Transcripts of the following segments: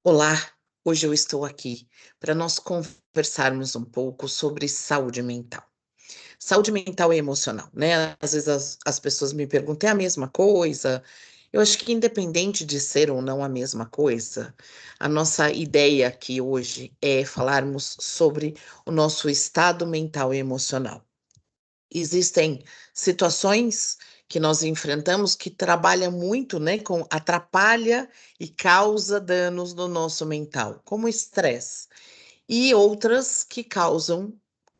Olá, hoje eu estou aqui para nós conversarmos um pouco sobre saúde mental. Saúde mental e emocional, né? Às vezes as pessoas me perguntam, é a mesma coisa? Eu acho que independente de ser ou não a mesma coisa, a nossa ideia aqui hoje é falarmos sobre o nosso estado mental e emocional. Existem situações que nós enfrentamos que trabalham muito, né, com atrapalha e causa danos no nosso mental, como o estresse, e outras que causam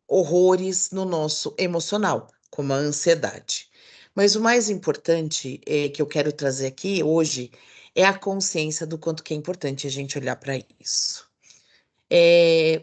horrores no nosso emocional, como a ansiedade. Mas o mais importante, que eu quero trazer aqui hoje é a consciência do quanto que é importante a gente olhar para isso. Eh,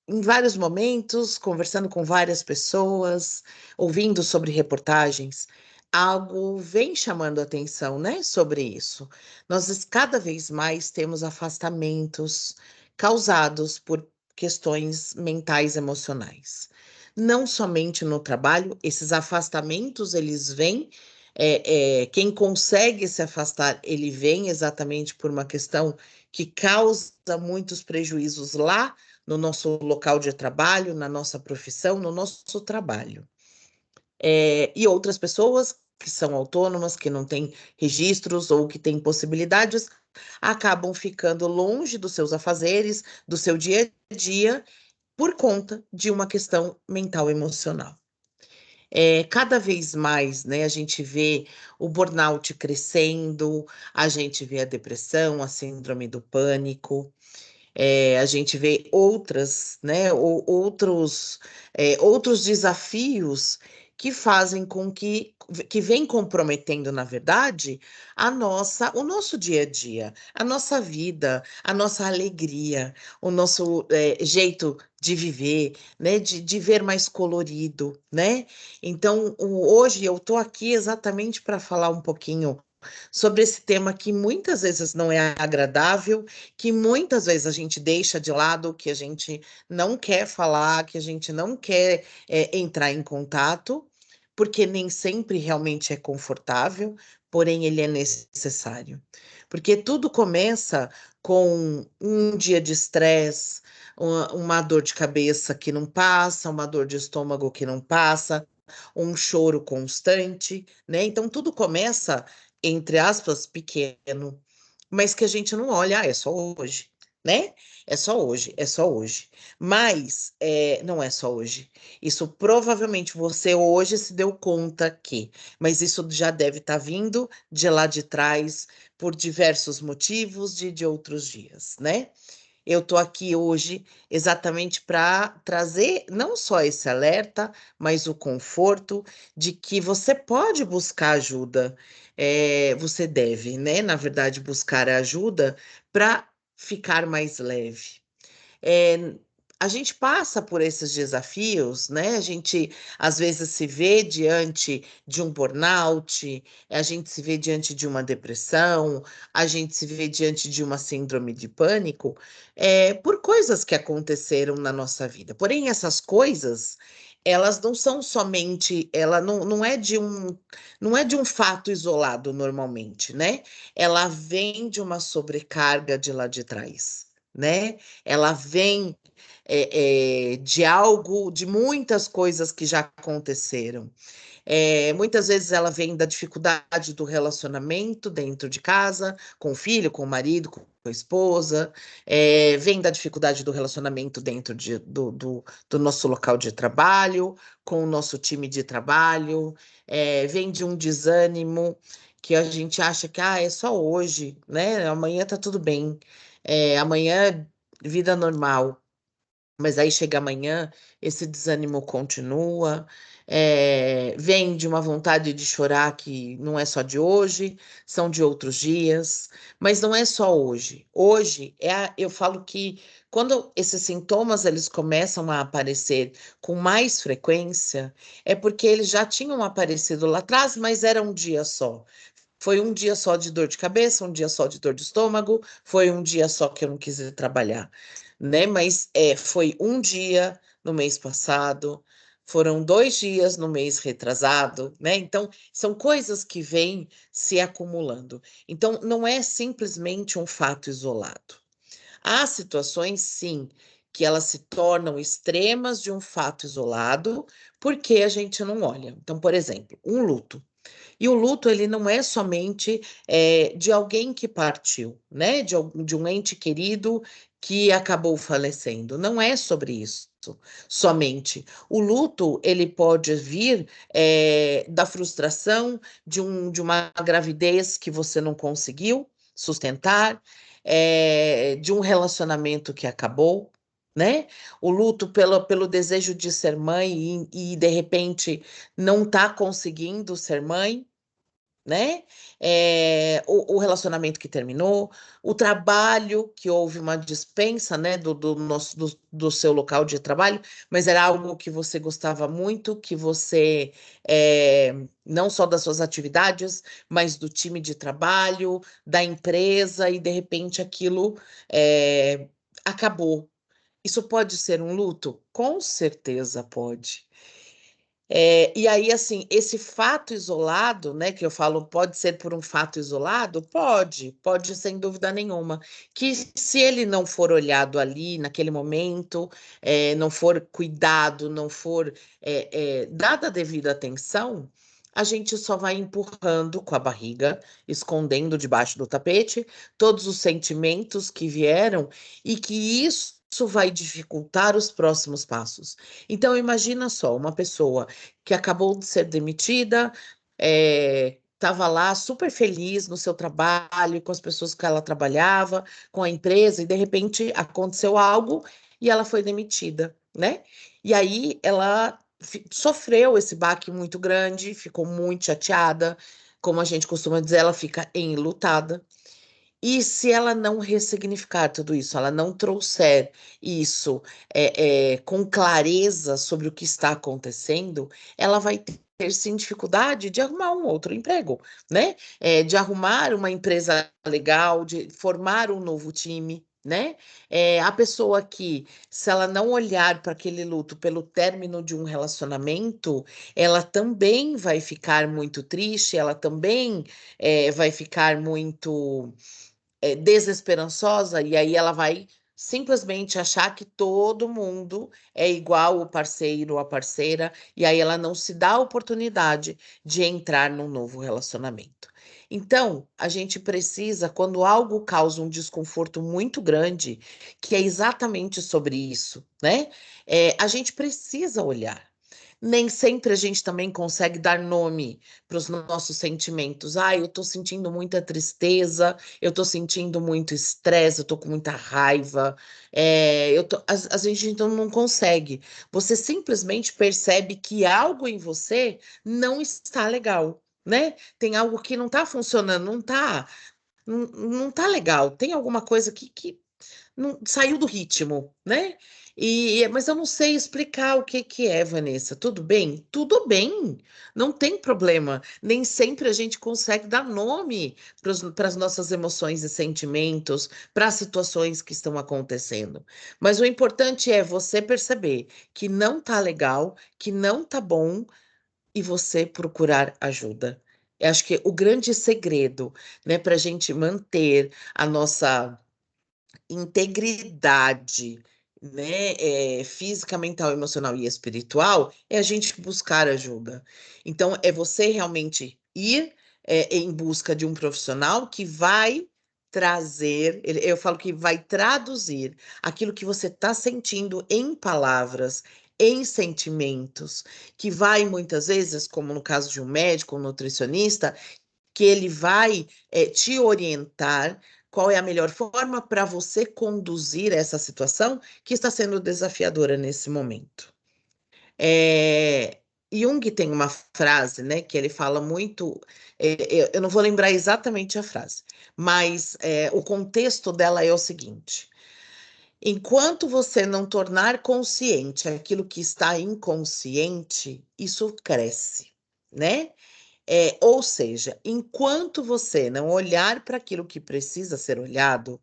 em vários momentos, conversando com várias pessoas, ouvindo sobre reportagens, algo vem chamando atenção, né, sobre isso. Nós cada vez mais temos afastamentos causados por questões mentais emocionais. Não somente no trabalho, esses afastamentos eles vêm, quem consegue se afastar, ele vem exatamente por uma questão que causa muitos prejuízos lá no nosso local de trabalho, na nossa profissão, no nosso trabalho. E outras pessoas que são autônomas, que não têm registros ou que têm possibilidades, acabam ficando longe dos seus afazeres, do seu dia a dia, por conta de uma questão mental emocional. Cada vez mais, né, a gente vê o burnout crescendo, a gente vê a depressão, a síndrome do pânico, a gente vê outras, né, outros desafios que fazem com que vem comprometendo, na verdade, o nosso dia a dia, a nossa vida, a nossa alegria, o nosso jeito de viver, né, de ver mais colorido, né? Então, hoje eu estou aqui exatamente para falar um pouquinho sobre esse tema que muitas vezes não é agradável, que muitas vezes a gente deixa de lado, que a gente não quer falar, que a gente não quer entrar em contato, porque nem sempre realmente é confortável, porém ele é necessário. Porque tudo começa com um dia de estresse, uma dor de cabeça que não passa, uma dor de estômago que não passa, um choro constante, né? Então tudo começa, entre aspas, pequeno, mas que a gente não olha, é só hoje, né? É só hoje, é só hoje. Mas não é só hoje. Isso provavelmente você hoje se deu conta que, mas isso já deve estar vindo de lá de trás por diversos motivos de outros dias, né? Eu estou aqui hoje exatamente para trazer não só esse alerta, mas o conforto de que você pode buscar ajuda. Você deve, né? Na verdade, buscar ajuda para ficar mais leve. É, a gente passa por esses desafios, né? A gente às vezes se vê diante de um burnout, a gente se vê diante de uma depressão, a gente se vê diante de uma síndrome de pânico, por coisas que aconteceram na nossa vida. Porém, essas coisas, elas não são somente, ela não é de um fato isolado normalmente, né? Ela vem de uma sobrecarga de lá de trás, né? Ela vem de algo, de muitas coisas que já aconteceram. Muitas vezes ela vem da dificuldade do relacionamento dentro de casa, com o filho, com o marido, com a esposa, vem da dificuldade do relacionamento dentro do nosso local de trabalho, com o nosso time de trabalho, vem de um desânimo que a gente acha que é só hoje, né? Amanhã tá tudo bem, amanhã vida normal. Mas aí chega amanhã, esse desânimo continua, vem de uma vontade de chorar que não é só de hoje, são de outros dias, mas não é só hoje. Hoje, eu falo que quando esses sintomas eles começam a aparecer com mais frequência, é porque eles já tinham aparecido lá atrás, mas era um dia só. Foi um dia só de dor de cabeça, um dia só de dor de estômago, foi um dia só que eu não quis ir trabalhar, né? Mas foi um dia no mês passado, foram 2 dias no mês retrasado, né? Então, são coisas que vêm se acumulando. Então, não é simplesmente um fato isolado. Há situações, sim, que elas se tornam extremas de um fato isolado, porque a gente não olha. Então, por exemplo, um luto. E o luto, ele não é somente de alguém que partiu, né? De um ente querido que acabou falecendo. Não é sobre isso somente. O luto, ele pode vir da frustração de uma gravidez que você não conseguiu sustentar, de um relacionamento que acabou, né? O luto pelo desejo de ser mãe e de repente não está conseguindo ser mãe, né? O relacionamento que terminou, o trabalho que houve uma dispensa, né, do seu local de trabalho, mas era algo que você gostava muito, que você não só das suas atividades, mas do time de trabalho, da empresa, e de repente aquilo acabou. Isso pode ser um luto? Com certeza pode. E aí, assim, esse fato isolado, né, que eu falo, pode ser por um fato isolado? Pode, sem dúvida nenhuma. Que se ele não for olhado ali, naquele momento, não for cuidado, não for dada a devida atenção, a gente só vai empurrando com a barriga, escondendo debaixo do tapete todos os sentimentos que vieram e que isso vai dificultar os próximos passos. Então, imagina só, uma pessoa que acabou de ser demitida, estava lá super feliz no seu trabalho, com as pessoas que ela trabalhava, com a empresa, e de repente aconteceu algo e ela foi demitida, né? E aí ela sofreu esse baque muito grande, ficou muito chateada, como a gente costuma dizer, ela fica enlutada. E se ela não ressignificar tudo isso, ela não trouxer isso com clareza sobre o que está acontecendo, ela vai ter sim dificuldade de arrumar um outro emprego, né? De arrumar uma empresa legal, de formar um novo time. Né? A pessoa que, se ela não olhar para aquele luto pelo término de um relacionamento, ela também vai ficar muito triste, ela também vai ficar muito desesperançosa, e aí ela vai simplesmente achar que todo mundo é igual o parceiro ou a parceira, e aí ela não se dá a oportunidade de entrar num novo relacionamento. Então, a gente precisa, quando algo causa um desconforto muito grande, que é exatamente sobre isso, né? A gente precisa olhar. Nem sempre a gente também consegue dar nome para os nossos sentimentos. Ah, eu estou sentindo muita tristeza, eu estou sentindo muito estresse, eu estou com muita raiva. A gente então não consegue. Você simplesmente percebe que algo em você não está legal, né? Tem algo que não está funcionando, não tá legal. Tem alguma coisa que não, saiu do ritmo, né? Mas eu não sei explicar o que que é, Vanessa. Tudo bem? Tudo bem, não tem problema. Nem sempre a gente consegue dar nome para as nossas emoções e sentimentos, para as situações que estão acontecendo. Mas o importante é você perceber que não tá legal, que não tá bom e você procurar ajuda. Eu acho que o grande segredo, né, para a gente manter a nossa integridade, né, física, mental, emocional e espiritual, é a gente buscar ajuda. Então, é você realmente ir em busca de um profissional que vai trazer, eu falo que vai traduzir aquilo que você está sentindo em palavras, em sentimentos, que vai muitas vezes, como no caso de um médico, um nutricionista, que ele vai te orientar qual é a melhor forma para você conduzir essa situação que está sendo desafiadora nesse momento. Jung tem uma frase, né, que ele fala muito, eu não vou lembrar exatamente a frase, mas o contexto dela é o seguinte: enquanto você não tornar consciente aquilo que está inconsciente, isso cresce, né? Ou seja, enquanto você não olhar para aquilo que precisa ser olhado,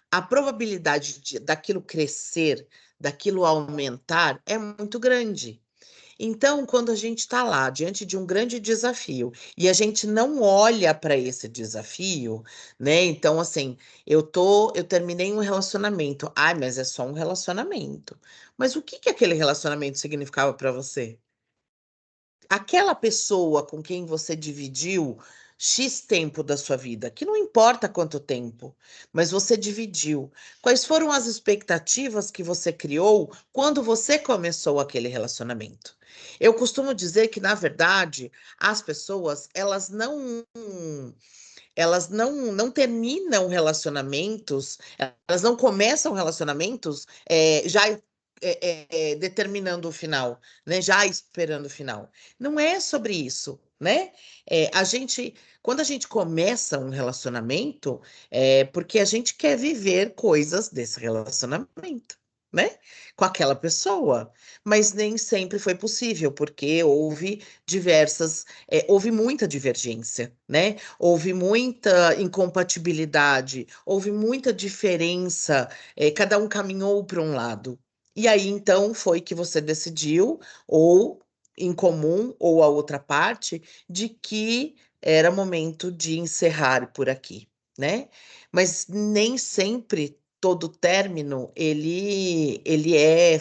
a probabilidade daquilo crescer, daquilo aumentar, é muito grande. Então, quando a gente está lá diante de um grande desafio e a gente não olha para esse desafio, né? Então, assim, eu terminei um relacionamento. Ai, mas é só um relacionamento. Mas o que que aquele relacionamento significava para você? Aquela pessoa com quem você dividiu X tempo da sua vida, que não importa quanto tempo, mas você dividiu. Quais foram as expectativas que você criou quando você começou aquele relacionamento? Eu costumo dizer que, na verdade, as pessoas, elas não terminam relacionamentos, elas não começam relacionamentos já determinando o final, né? Já esperando o final. Não é sobre isso, né? Quando a gente começa um relacionamento, é porque a gente quer viver coisas desse relacionamento, né? Com aquela pessoa. Mas nem sempre foi possível, porque houve muita divergência, né? Houve muita incompatibilidade, houve muita diferença, cada um caminhou para um lado. E aí, então, foi que você decidiu, ou em comum, ou a outra parte, de que era momento de encerrar por aqui, né? Mas nem sempre todo término ele é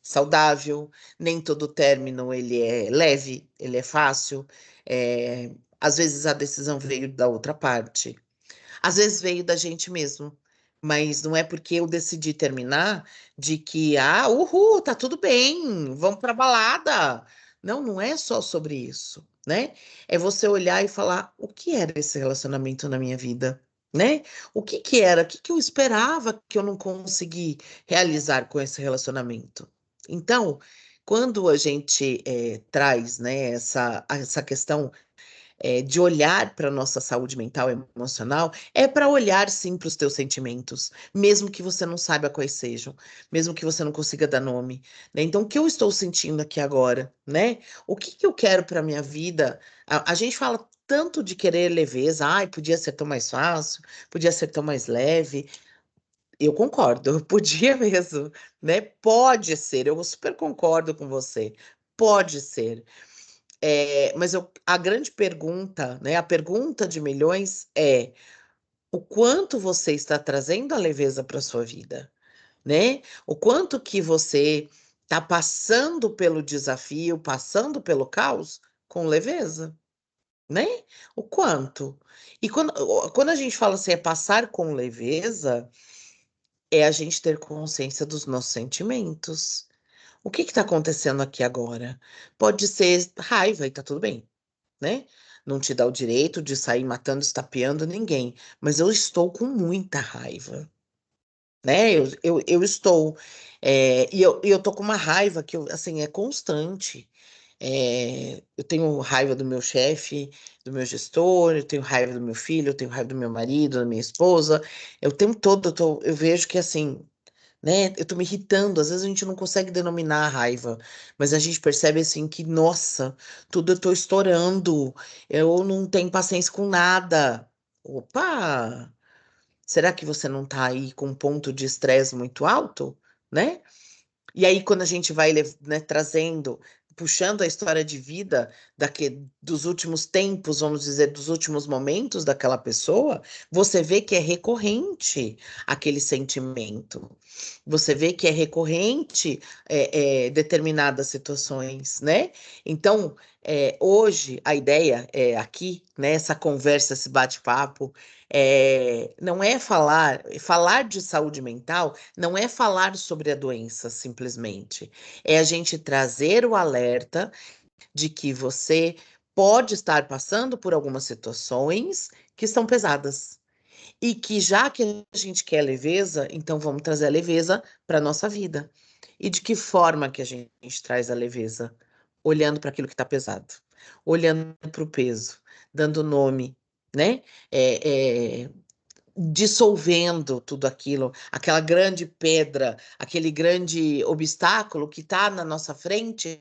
saudável, nem todo término ele é leve, ele é fácil. É, às vezes a decisão veio da outra parte, às vezes veio da gente mesmo. Mas não é porque eu decidi terminar de que, uhul, tá tudo bem, vamos pra balada. Não, não é só sobre isso, né? É você olhar e falar, o que era esse relacionamento na minha vida, né? O que que era? O que que eu esperava que eu não consegui realizar com esse relacionamento? Então, quando a gente traz, né, essa questão de olhar para a nossa saúde mental e emocional, é para olhar sim para os teus sentimentos, mesmo que você não saiba quais sejam, mesmo que você não consiga dar nome, né? Então, o que eu estou sentindo aqui agora, né? O que que eu quero para minha vida? A gente fala tanto de querer leveza, ai, podia ser tão mais fácil, podia ser tão mais leve. Eu concordo, podia mesmo, né? Pode ser, eu super concordo com você. Pode ser. Mas a grande pergunta, né, a pergunta de milhões é o quanto você está trazendo a leveza para sua vida, né? O quanto que você está passando pelo desafio, passando pelo caos com leveza, né? O quanto? E quando a gente fala assim, é passar com leveza, é a gente ter consciência dos nossos sentimentos. O que está acontecendo aqui agora? Pode ser raiva e tá tudo bem, né? Não te dá o direito de sair matando, estapeando ninguém. Mas eu estou com muita raiva, né? Eu estou. E eu tô com uma raiva que, assim, é constante. Eu tenho raiva do meu chefe, do meu gestor, eu tenho raiva do meu filho, eu tenho raiva do meu marido, da minha esposa. O tempo todo eu vejo que, assim, né? Eu tô me irritando. Às vezes a gente não consegue denominar a raiva, mas a gente percebe assim que, nossa, tudo eu tô estourando. Eu não tenho paciência com nada. Opa! Será que você não tá aí com um ponto de estresse muito alto, né? E aí, quando a gente vai, né, trazendo, puxando a história de vida dos últimos tempos, vamos dizer, dos últimos momentos daquela pessoa, você vê que é recorrente aquele sentimento. Você vê que é recorrente determinadas situações, né? Então, hoje, a ideia é aqui, né, essa conversa, esse bate-papo, não é falar de saúde mental não é falar sobre a doença simplesmente, é a gente trazer o alerta de que você pode estar passando por algumas situações que são pesadas. E que já que a gente quer leveza, então vamos trazer a leveza para a nossa vida. E de que forma que a gente traz a leveza? Olhando para aquilo que está pesado, olhando para o peso, dando nome, né? É, é, dissolvendo tudo aquilo, aquela grande pedra, aquele grande obstáculo que está na nossa frente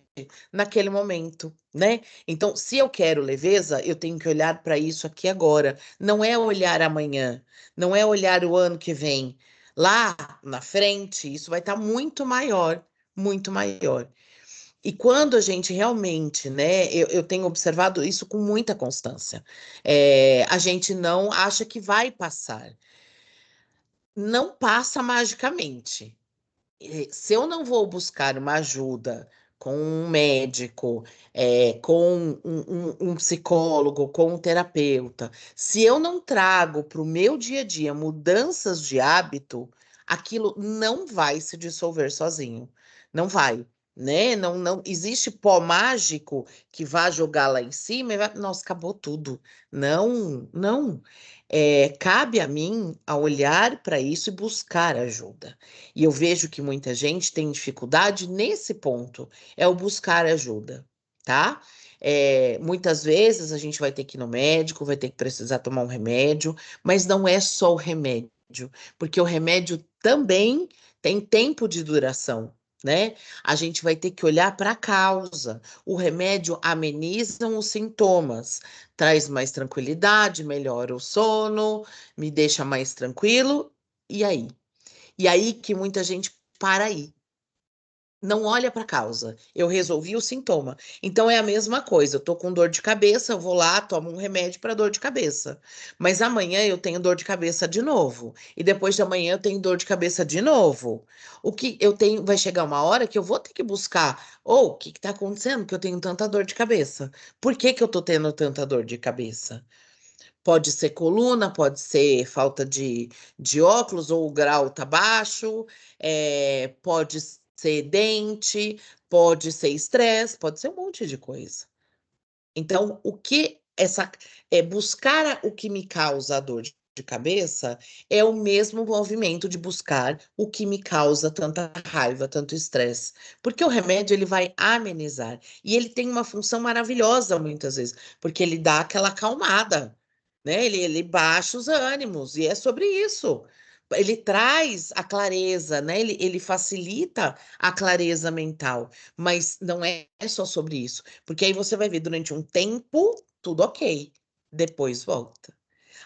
naquele momento, né? Então, se eu quero leveza, eu tenho que olhar para isso aqui agora. Não é olhar amanhã, não é olhar o ano que vem. Lá na frente, isso vai estar muito maior, muito maior. E quando a gente realmente, né, eu tenho observado isso com muita constância, a gente não acha que vai passar. Não passa magicamente. Se eu não vou buscar uma ajuda com um médico, com um psicólogo, com um terapeuta, se eu não trago para o meu dia a dia mudanças de hábito, aquilo não vai se dissolver sozinho. Não vai, né? Não, não existe pó mágico que vá jogar lá em cima e vai, nossa, acabou tudo. Não, não. Cabe a mim a olhar para isso e buscar ajuda. E eu vejo que muita gente tem dificuldade nesse ponto, é o buscar ajuda, tá? Muitas vezes a gente vai ter que ir no médico, vai ter que precisar tomar um remédio, mas não é só o remédio, porque o remédio também tem tempo de duração. Né? A gente vai ter que olhar para a causa. O remédio ameniza os sintomas, traz mais tranquilidade, melhora o sono, me deixa mais tranquilo. E aí? E aí que muita gente para aí, não olha para a causa. Eu resolvi o sintoma. Então é a mesma coisa. Eu tô com dor de cabeça, eu vou lá, tomo um remédio para dor de cabeça. Mas amanhã eu tenho dor de cabeça de novo. E depois de amanhã eu tenho dor de cabeça de novo. O que eu tenho, vai chegar uma hora que eu vou ter que buscar, ou o que está acontecendo que eu tenho tanta dor de cabeça? Por que que eu tô tendo tanta dor de cabeça? Pode ser coluna, pode ser falta de óculos, ou o grau tá baixo, pode ser dente, pode ser estresse, pode ser um monte de coisa. Então, o que essa buscar o que me causa a dor de cabeça é o mesmo movimento de buscar o que me causa tanta raiva, tanto estresse, porque o remédio ele vai amenizar e ele tem uma função maravilhosa muitas vezes, porque ele dá aquela acalmada, né? Ele baixa os ânimos e é sobre isso. Ele traz a clareza, né? Ele facilita a clareza mental, mas não é só sobre isso. Porque aí você vai ver durante um tempo, tudo ok. Depois volta.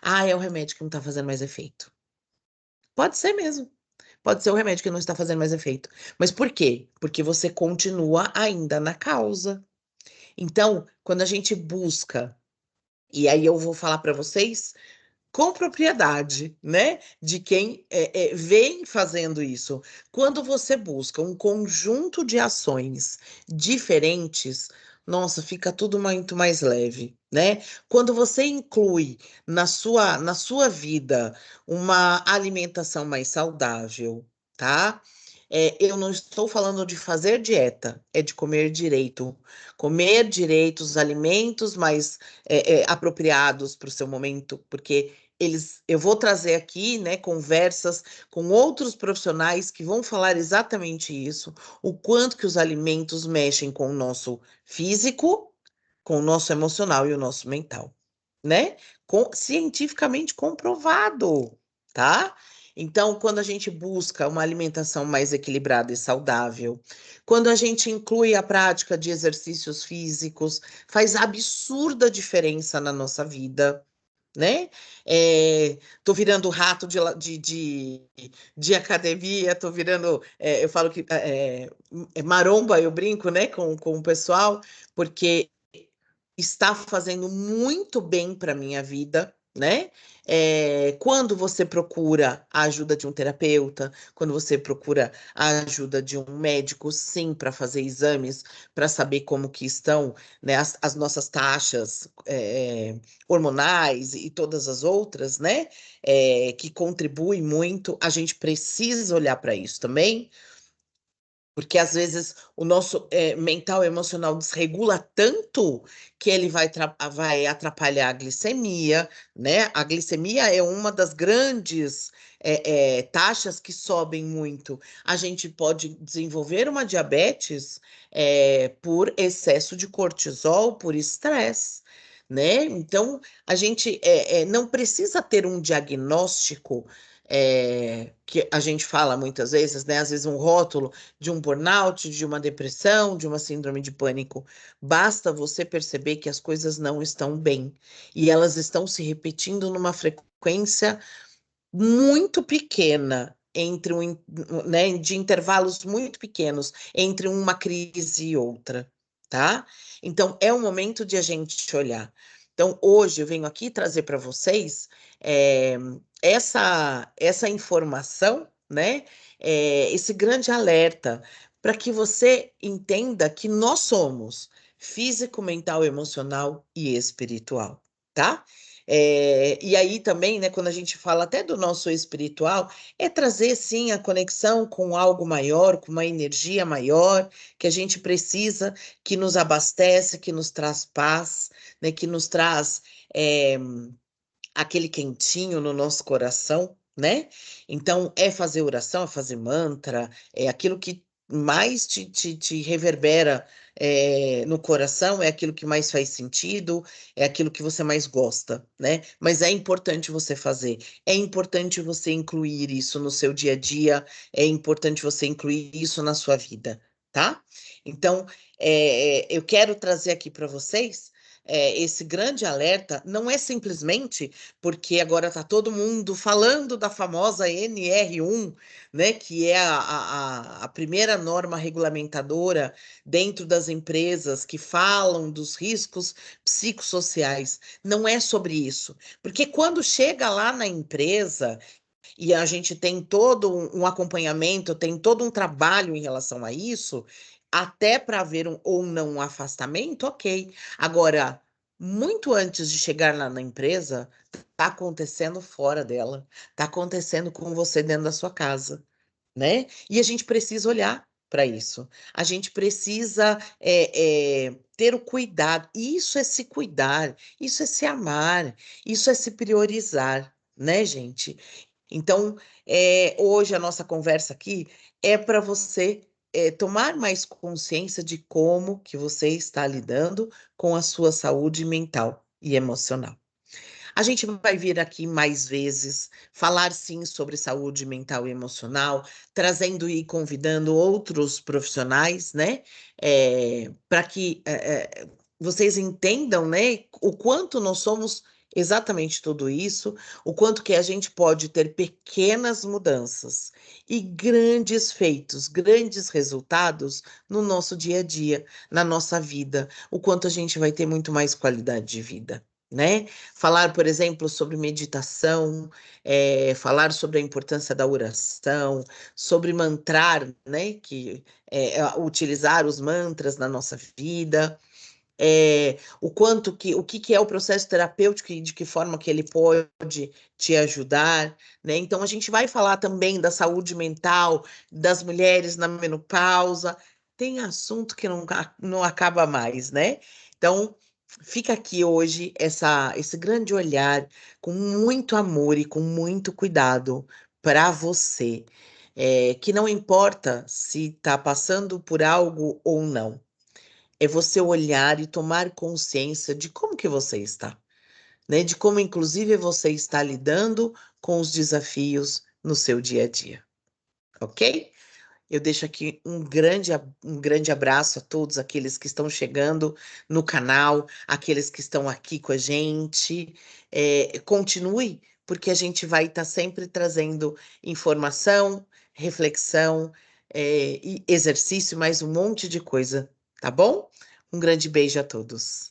Ah, é o remédio que não está fazendo mais efeito. Pode ser mesmo. Pode ser o remédio que não está fazendo mais efeito. Mas por quê? Porque você continua ainda na causa. Então, quando a gente busca, e aí eu vou falar para vocês com propriedade, né? De quem vem fazendo isso. Quando você busca um conjunto de ações diferentes, nossa, fica tudo muito mais leve, né? Quando você inclui na sua vida uma alimentação mais saudável, tá? Eu não estou falando de fazer dieta, é de comer direito os alimentos mais apropriados para o seu momento, porque eu vou trazer aqui, né, conversas com outros profissionais que vão falar exatamente isso, o quanto que os alimentos mexem com o nosso físico, com o nosso emocional e o nosso mental, né? Cientificamente comprovado, tá? Então, quando a gente busca uma alimentação mais equilibrada e saudável, quando a gente inclui a prática de exercícios físicos, faz absurda diferença na nossa vida, né? Tô virando rato de academia, tô virando, eu falo que maromba, eu brinco, né, com o pessoal, porque está fazendo muito bem para minha vida, né? Quando você procura a ajuda de um terapeuta, quando você procura a ajuda de um médico, sim, para fazer exames, para saber como que estão, né, as nossas taxas hormonais e todas as outras, né? Que contribuem muito, a gente precisa olhar para isso também, porque às vezes o nosso mental e emocional desregula tanto que ele vai atrapalhar a glicemia, né? A glicemia é uma das grandes taxas que sobem muito. A gente pode desenvolver uma diabetes por excesso de cortisol, por estresse. Né? Então, a gente não precisa ter um diagnóstico que a gente fala muitas vezes, né? Às vezes um rótulo de um burnout, de uma depressão, de uma síndrome de pânico. Basta você perceber que as coisas não estão bem e elas estão se repetindo numa frequência muito pequena. entre né, de intervalos muito pequenos entre uma crise e outra, tá? Então, é o momento de a gente olhar. Então, hoje eu venho aqui trazer para vocês é, essa informação, né? Esse grande alerta para que você entenda que nós somos físico, mental, emocional e espiritual, tá? E aí também, né, quando a gente fala até do nosso espiritual, é trazer sim a conexão com algo maior, com uma energia maior que a gente precisa, que nos abastece, que nos traz paz, né, que nos traz é, aquele quentinho no nosso coração, né? Então, é fazer oração, é fazer mantra, é aquilo que mais te reverbera no coração, é aquilo que mais faz sentido, é aquilo que você mais gosta, né? Mas é importante você fazer, é importante você incluir isso no seu dia a dia, é importante você incluir isso na sua vida, tá? Então, eu quero trazer aqui para vocês esse grande alerta, não é simplesmente porque agora está todo mundo falando da famosa NR1, né, que é a primeira norma regulamentadora dentro das empresas que falam dos riscos psicossociais. Não é sobre isso, porque quando chega lá na empresa e a gente tem todo um acompanhamento, tem todo um trabalho em relação a isso, até para haver ou não um afastamento, ok. Agora, muito antes de chegar lá na empresa, tá acontecendo fora dela, tá acontecendo com você dentro da sua casa, né? E a gente precisa olhar para isso. A gente precisa ter o cuidado. Isso é se cuidar, isso é se amar, isso é se priorizar, né, gente? Então, hoje a nossa conversa aqui é para você tomar mais consciência de como que você está lidando com a sua saúde mental e emocional. A gente vai vir aqui mais vezes falar sim sobre saúde mental e emocional, trazendo e convidando outros profissionais, né? Para que vocês entendam, né, o quanto nós somos exatamente tudo isso, o quanto que a gente pode ter pequenas mudanças e grandes feitos, grandes resultados no nosso dia a dia, na nossa vida, o quanto a gente vai ter muito mais qualidade de vida, né? Falar, por exemplo, sobre meditação, falar sobre a importância da oração, sobre mantrar, né? Utilizar os mantras na nossa vida, o que que é o processo terapêutico e de que forma que ele pode te ajudar, né? Então a gente vai falar também da saúde mental das mulheres na menopausa. Tem assunto que não acaba mais, né? Então fica aqui hoje esse grande olhar com muito amor e com muito cuidado para você, que não importa se está passando por algo ou não, é você olhar e tomar consciência de como que você está, né? De como, inclusive, você está lidando com os desafios no seu dia a dia, ok? Eu deixo aqui um grande abraço a todos aqueles que estão chegando no canal, aqueles que estão aqui com a gente. Continue, porque a gente vai estar sempre trazendo informação, reflexão, e exercício, mais um monte de coisa, tá bom? Um grande beijo a todos.